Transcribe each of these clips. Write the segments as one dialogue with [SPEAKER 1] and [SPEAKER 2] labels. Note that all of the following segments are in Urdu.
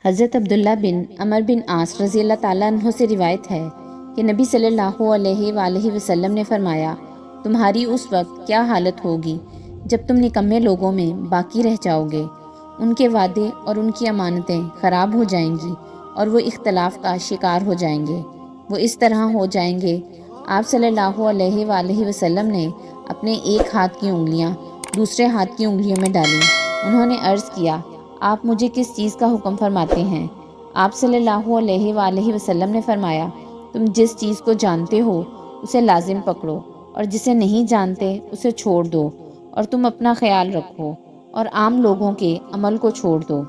[SPEAKER 1] حضرت عبداللہ بن عمر بن عاص رضی اللہ تعالیٰ عنہ سے روایت ہے کہ نبی صلی اللہ علیہ وآلہ وسلم نے فرمایا، تمہاری اس وقت کیا حالت ہوگی جب تم نکمے لوگوں میں باقی رہ جاؤ گے۔ ان کے وعدے اور ان کی امانتیں خراب ہو جائیں گی اور وہ اختلاف کا شکار ہو جائیں گے۔ وہ اس طرح ہو جائیں گے۔ آپ صلی اللہ علیہ وآلہ وسلم نے اپنے ایک ہاتھ کی انگلیاں دوسرے ہاتھ کی انگلیوں میں ڈالیں۔ انہوں نے عرض کیا، آپ مجھے کس چیز کا حکم فرماتے ہیں؟ آپ صلی اللہ علیہ وآلہ وسلم نے فرمایا، تم جس چیز کو جانتے ہو اسے لازم پکڑو اور جسے نہیں جانتے اسے چھوڑ دو، اور تم اپنا خیال رکھو اور عام لوگوں کے عمل کو چھوڑ دو۔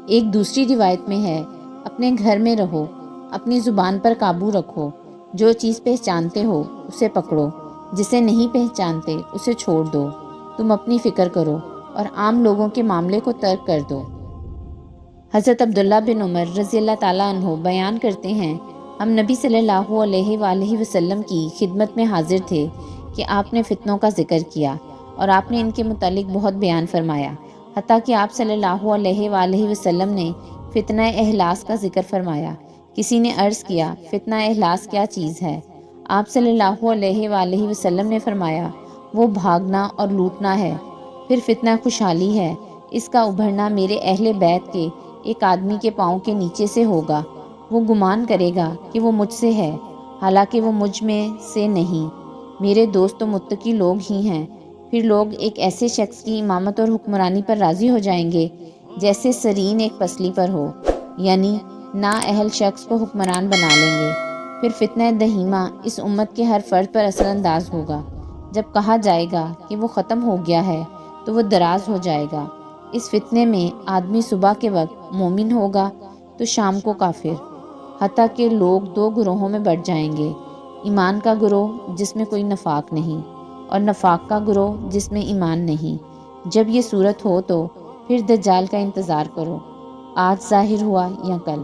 [SPEAKER 1] ایک دوسری روایت میں ہے، اپنے گھر میں رہو، اپنی زبان پر قابو رکھو، جو چیز پہچانتے ہو اسے پکڑو، جسے نہیں پہچانتے اسے چھوڑ دو، تم اپنی فکر کرو اور عام لوگوں کے معاملے کو ترک کر دو۔ حضرت عبداللہ بن عمر رضی اللہ تعالیٰ عنہ بیان کرتے ہیں، ہم نبی صلی اللہ علیہ وآلہ وسلم کی خدمت میں حاضر تھے کہ آپ نے فتنوں کا ذکر کیا اور آپ نے ان کے متعلق بہت بیان فرمایا، حتیٰ کہ آپ صلی اللہ علیہ وآلہ وسلم نے فتنہ اہلاس کا ذکر فرمایا۔ کسی نے عرض کیا، فتنہ اہلاس کیا چیز ہے؟ آپ صلی اللہ علیہ وآلہ وسلم نے فرمایا، وہ بھاگنا اور لوٹنا ہے۔ پھر فتنہ خوشحالی ہے، اس کا ابھرنا میرے اہل بیت کے ایک آدمی کے پاؤں کے نیچے سے ہوگا۔ وہ گمان کرے گا کہ وہ مجھ سے ہے، حالانکہ وہ مجھ میں سے نہیں۔ میرے دوست تو متقی لوگ ہی ہیں۔ پھر لوگ ایک ایسے شخص کی امامت اور حکمرانی پر راضی ہو جائیں گے جیسے سرین ایک پسلی پر ہو، یعنی نااہل شخص کو حکمران بنا لیں گے۔ پھر فتنہ دہیمہ اس امت کے ہر فرد پر اثر انداز ہوگا۔ جب کہا جائے گا کہ وہ ختم ہو گیا ہے تو وہ دراز ہو جائے گا۔ اس فتنے میں آدمی صبح کے وقت مومن ہوگا تو شام کو کافر، حتیٰ کہ لوگ دو گروہوں میں بٹ جائیں گے، ایمان کا گروہ جس میں کوئی نفاق نہیں، اور نفاق کا گروہ جس میں ایمان نہیں۔ جب یہ صورت ہو تو پھر دجال کا انتظار کرو، آج ظاہر ہوا یا کل۔